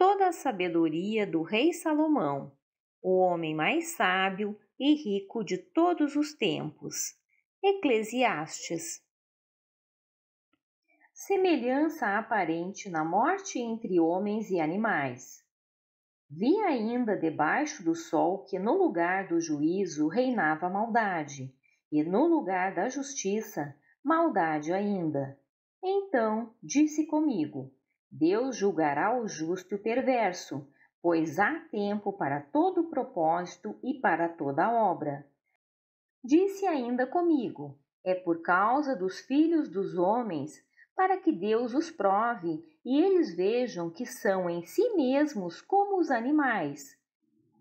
toda a sabedoria do rei Salomão, o homem mais sábio e rico de todos os tempos. Eclesiastes. Semelhança aparente na morte entre homens e animais. Vi ainda debaixo do sol que no lugar do juízo reinava maldade, e no lugar da justiça, maldade ainda. Então disse comigo: Deus julgará o justo e o perverso, pois há tempo para todo propósito e para toda obra. Disse ainda comigo: é por causa dos filhos dos homens, para que Deus os prove e eles vejam que são em si mesmos como os animais.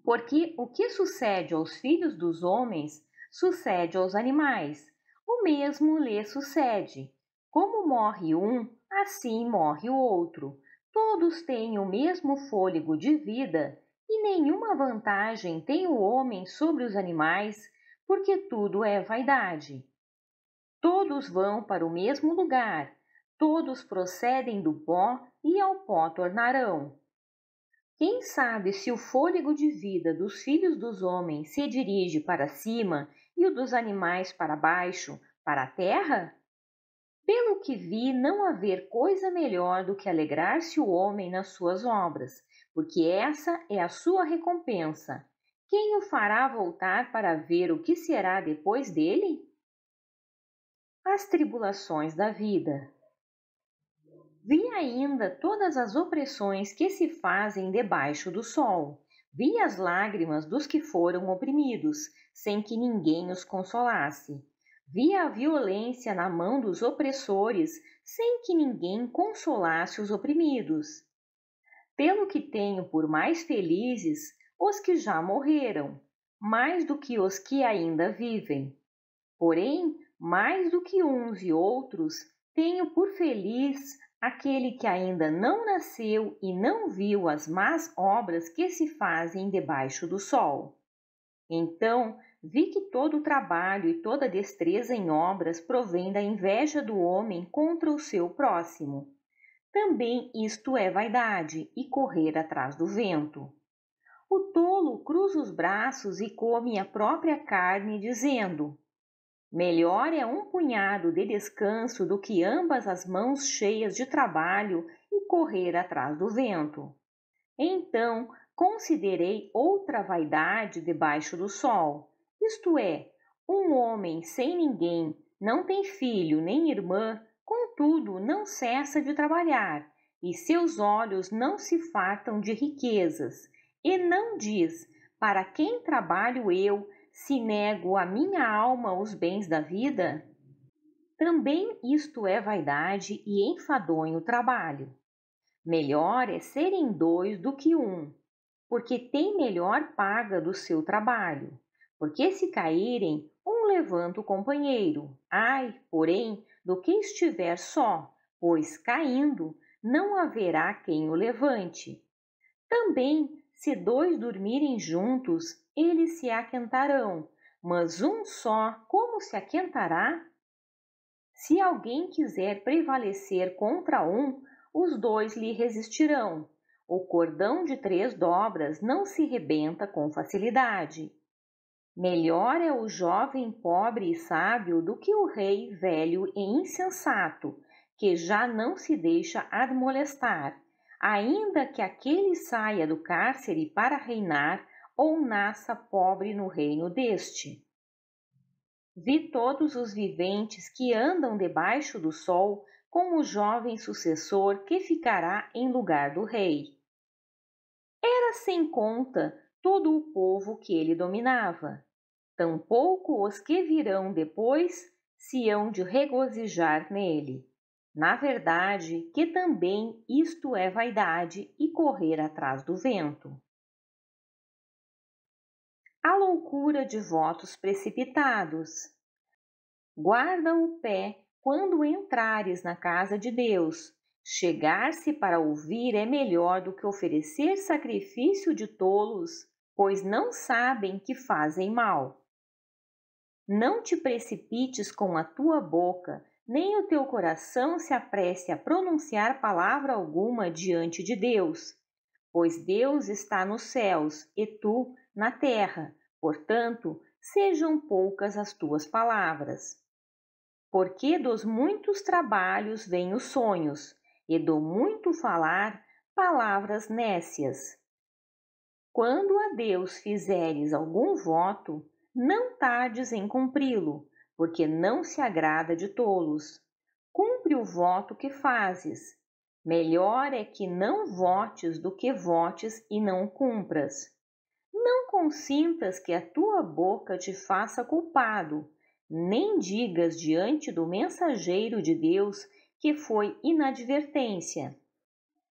Porque o que sucede aos filhos dos homens, sucede aos animais. O mesmo lhes sucede. Como morre um, assim morre o outro. Todos têm o mesmo fôlego de vida, e nenhuma vantagem tem o homem sobre os animais, porque tudo é vaidade. Todos vão para o mesmo lugar, todos procedem do pó e ao pó tornarão. Quem sabe se o fôlego de vida dos filhos dos homens se dirige para cima e o dos animais para baixo, para a terra? Pelo que vi, não haver coisa melhor do que alegrar-se o homem nas suas obras, porque essa é a sua recompensa. Quem o fará voltar para ver o que será depois dele? As tribulações da vida. Vi ainda todas as opressões que se fazem debaixo do sol. Vi as lágrimas dos que foram oprimidos, sem que ninguém os consolasse. Vi a violência na mão dos opressores, sem que ninguém consolasse os oprimidos. Pelo que tenho por mais felizes os que já morreram, mais do que os que ainda vivem. Porém, mais do que uns e outros, tenho por feliz aquele que ainda não nasceu e não viu as más obras que se fazem debaixo do sol. Então vi que todo o trabalho e toda destreza em obras provém da inveja do homem contra o seu próximo. Também isto é vaidade e correr atrás do vento. O tolo cruza os braços e come a própria carne, dizendo: melhor é um punhado de descanso do que ambas as mãos cheias de trabalho e correr atrás do vento. Então considerei outra vaidade debaixo do sol, isto é, um homem sem ninguém, não tem filho nem irmã, contudo não cessa de trabalhar, e seus olhos não se fartam de riquezas, e não diz: para quem trabalho eu, se nego à minha alma os bens da vida? Também isto é vaidade e enfadonho o trabalho. Melhor é serem dois do que um, porque tem melhor paga do seu trabalho. Porque se caírem, um levanta o companheiro. Ai, porém, do que estiver só, pois caindo, não haverá quem o levante. Também, se dois dormirem juntos, eles se aquentarão, mas um só como se aquentará? Se alguém quiser prevalecer contra um, os dois lhe resistirão. O cordão de 3 dobras não se rebenta com facilidade. Melhor é o jovem pobre e sábio do que o rei velho e insensato, que já não se deixa admoestar, ainda que aquele saia do cárcere para reinar ou nasça pobre no reino deste. Vi todos os viventes que andam debaixo do sol com o jovem sucessor que ficará em lugar do rei. Era sem conta todo o povo que ele dominava. Tampouco os que virão depois se hão de regozijar nele. Na verdade, que também isto é vaidade e correr atrás do vento. A loucura de votos precipitados. Guarda o pé quando entrares na casa de Deus. Chegar-se para ouvir é melhor do que oferecer sacrifício de tolos, pois não sabem que fazem mal. Não te precipites com a tua boca, nem o teu coração se apresse a pronunciar palavra alguma diante de Deus, Pois Deus está nos céus e tu na terra, portanto, sejam poucas as tuas palavras. Porque dos muitos trabalhos vêm os sonhos, e do muito falar, palavras nécias. Quando a Deus fizeres algum voto, não tardes em cumpri-lo, porque não se agrada de tolos. Cumpre o voto que fazes. Melhor é que não votes do que votes e não cumpras. Não consintas que a tua boca te faça culpado, nem digas diante do mensageiro de Deus que foi inadvertência.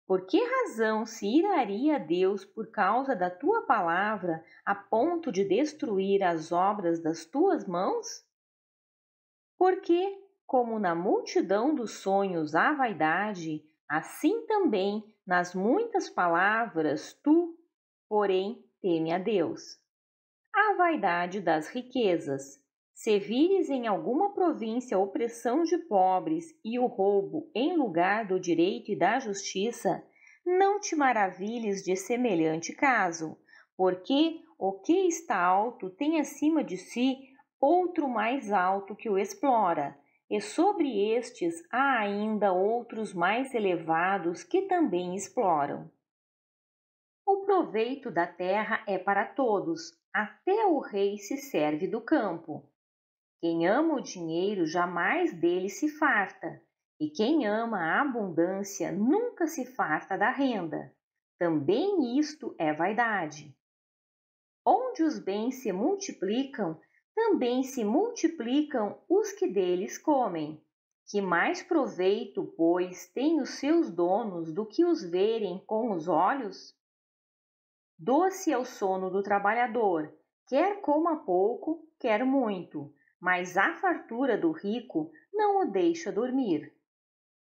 Por que razão se iraria Deus por causa da tua palavra a ponto de destruir as obras das tuas mãos? Porque, como na multidão dos sonhos há vaidade, assim também nas muitas palavras tu, porém, teme a Deus. A vaidade das riquezas. Se vires em alguma província a opressão de pobres e o roubo em lugar do direito e da justiça, não te maravilhes de semelhante caso, porque o que está alto tem acima de si outro mais alto que o explora, e sobre estes há ainda outros mais elevados que também exploram. O proveito da terra é para todos, até o rei se serve do campo. Quem ama o dinheiro jamais dele se farta, e quem ama a abundância nunca se farta da renda. Também isto é vaidade. Onde os bens se multiplicam, também se multiplicam os que deles comem. Que mais proveito, pois, têm os seus donos do que os verem com os olhos? Doce é o sono do trabalhador, quer coma pouco, quer muito, mas a fartura do rico não o deixa dormir.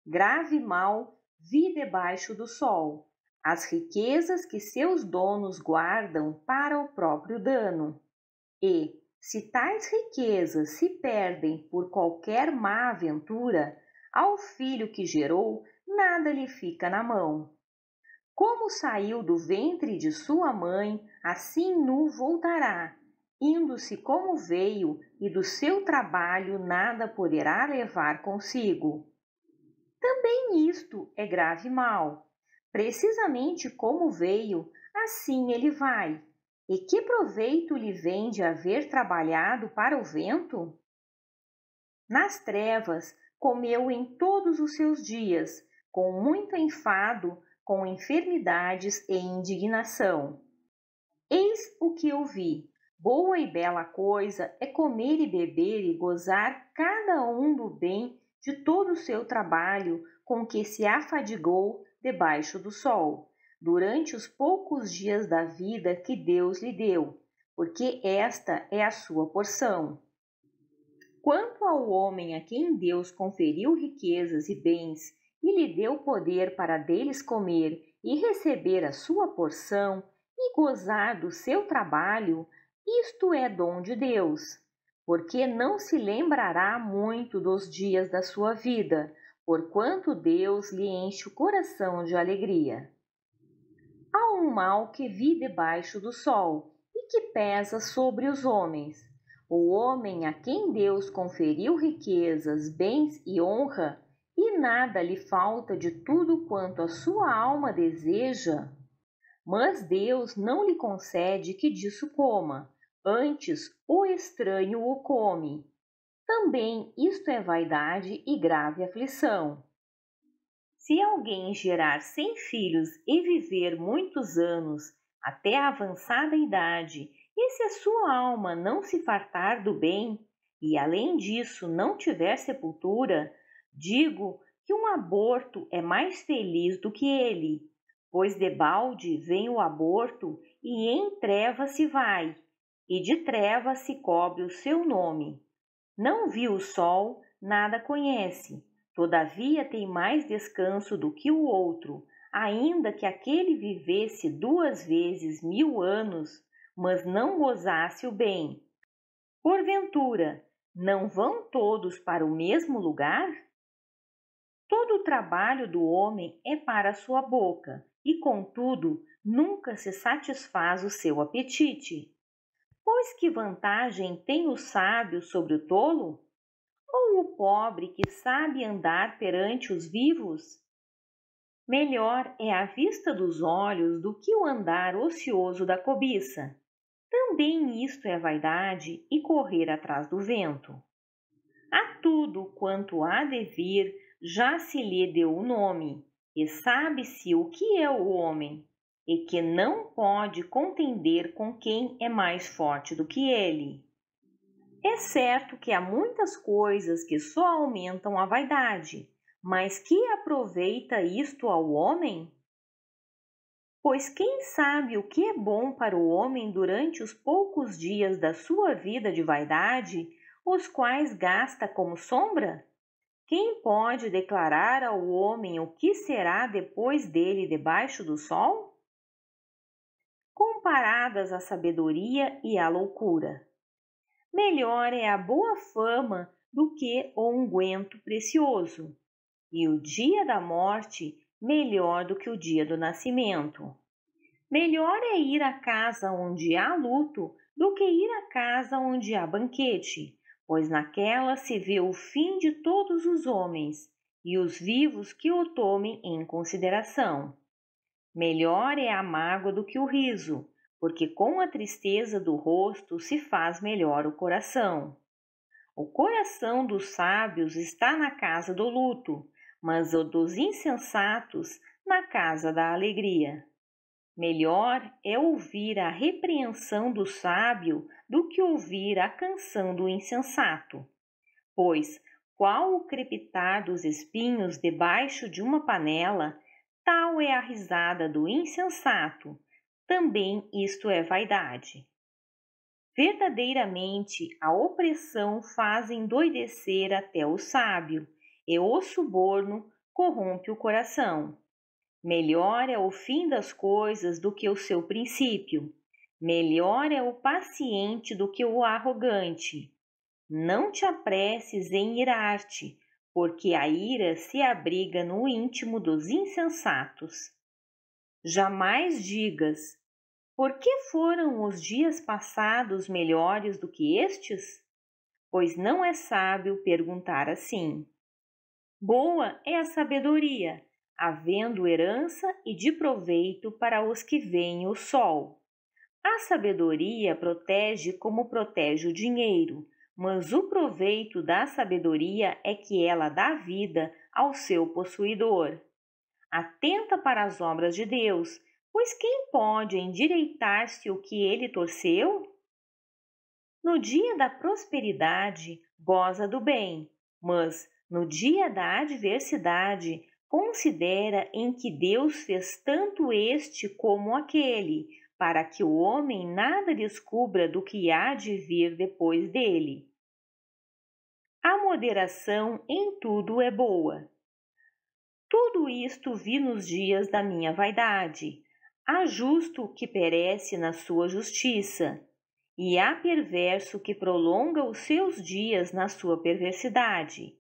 Grave mal vi debaixo do sol, as riquezas que seus donos guardam para o próprio dano. E, se tais riquezas se perdem por qualquer má aventura, ao filho que gerou nada lhe fica na mão. Como saiu do ventre de sua mãe, assim nu voltará, indo-se como veio, e do seu trabalho nada poderá levar consigo. Também isto é grave mal. Precisamente como veio, assim ele vai. E que proveito lhe vem de haver trabalhado para o vento? Nas trevas comeu em todos os seus dias, com muito enfado, com enfermidades e indignação. Eis o que eu vi. Boa e bela coisa é comer e beber e gozar cada um do bem de todo o seu trabalho com que se afadigou debaixo do sol, durante os poucos dias da vida que Deus lhe deu, porque esta é a sua porção. Quanto ao homem a quem Deus conferiu riquezas e bens e lhe deu poder para deles comer e receber a sua porção e gozar do seu trabalho, isto é dom de Deus, porque não se lembrará muito dos dias da sua vida, porquanto Deus lhe enche o coração de alegria. Há um mal que vi debaixo do sol e que pesa sobre os homens. O homem a quem Deus conferiu riquezas, bens e honra, e nada lhe falta de tudo quanto a sua alma deseja, mas Deus não lhe concede que disso coma, antes o estranho o come. Também isto é vaidade e grave aflição. Se alguém gerar 100 filhos e viver muitos anos, até a avançada idade, e se a sua alma não se fartar do bem, e além disso não tiver sepultura, digo que um aborto é mais feliz do que ele, pois debalde vem o aborto e em trevas se vai, e de trevas se cobre o seu nome. Não viu o sol, nada conhece. Todavia tem mais descanso do que o outro, ainda que aquele vivesse 2 vezes 1000 anos, mas não gozasse o bem. Porventura, não vão todos para o mesmo lugar? Todo o trabalho do homem é para a sua boca, e, contudo, nunca se satisfaz o seu apetite. Pois que vantagem tem o sábio sobre o tolo? Ou o pobre que sabe andar perante os vivos? Melhor é a vista dos olhos do que o andar ocioso da cobiça. Também isto é vaidade e correr atrás do vento. A tudo quanto há de vir já se lhe deu o nome, e sabe-se o que é o homem, e que não pode contender com quem é mais forte do que ele. É certo que há muitas coisas que só aumentam a vaidade, mas que aproveita isto ao homem? Pois quem sabe o que é bom para o homem durante os poucos dias da sua vida de vaidade, os quais gasta como sombra? Quem pode declarar ao homem o que será depois dele debaixo do sol? Comparadas a sabedoria e a loucura. Melhor é a boa fama do que o unguento precioso, e o dia da morte melhor do que o dia do nascimento. Melhor é ir à casa onde há luto do que ir à casa onde há banquete, pois naquela se vê o fim de todos os homens, e os vivos que o tomem em consideração. Melhor é a mágoa do que o riso, porque com a tristeza do rosto se faz melhor o coração. O coração dos sábios está na casa do luto, mas o dos insensatos na casa da alegria. Melhor é ouvir a repreensão do sábio do que ouvir a canção do insensato. Pois, qual o crepitar dos espinhos debaixo de uma panela, tal é a risada do insensato. Também isto é vaidade. Verdadeiramente, a opressão faz endoidecer até o sábio, e o suborno corrompe o coração. Melhor é o fim das coisas do que o seu princípio. Melhor é o paciente do que o arrogante. Não te apresses em irar-te, porque a ira se abriga no íntimo dos insensatos. Jamais digas: por que foram os dias passados melhores do que estes? Pois não é sábio perguntar assim. Boa é a sabedoria, havendo herança e de proveito para os que veem o sol. A sabedoria protege como protege o dinheiro, mas o proveito da sabedoria é que ela dá vida ao seu possuidor. Atenta para as obras de Deus, pois quem pode endireitar-se o que ele torceu? No dia da prosperidade, goza do bem, mas no dia da adversidade, considera em que Deus fez tanto este como aquele, para que o homem nada descubra do que há de vir depois dele. A moderação em tudo é boa. Tudo isto vi nos dias da minha vaidade. Há justo que perece na sua justiça, e há perverso que prolonga os seus dias na sua perversidade.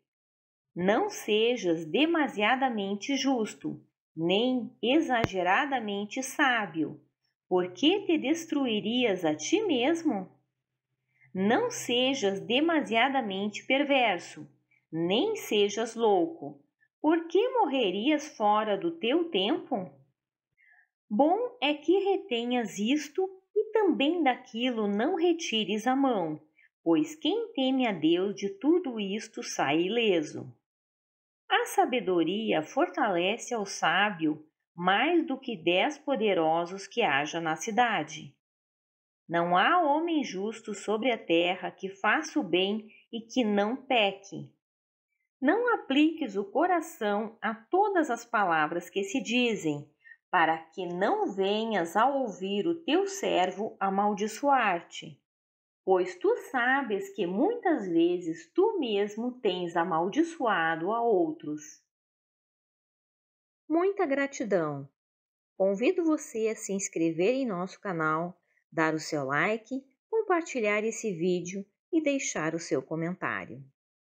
Não sejas demasiadamente justo, nem exageradamente sábio, porque te destruirias a ti mesmo. Não sejas demasiadamente perverso, nem sejas louco, porque morrerias fora do teu tempo? Bom é que retenhas isto e também daquilo não retires a mão, pois quem teme a Deus de tudo isto sai ileso. A sabedoria fortalece ao sábio mais do que 10 poderosos que haja na cidade. Não há homem justo sobre a terra que faça o bem e que não peque. Não apliques o coração a todas as palavras que se dizem, para que não venhas a ouvir o teu servo amaldiçoar-te. Pois tu sabes que muitas vezes tu mesmo tens amaldiçoado a outros. Muita gratidão! Convido você a se inscrever em nosso canal, dar o seu like, compartilhar esse vídeo e deixar o seu comentário.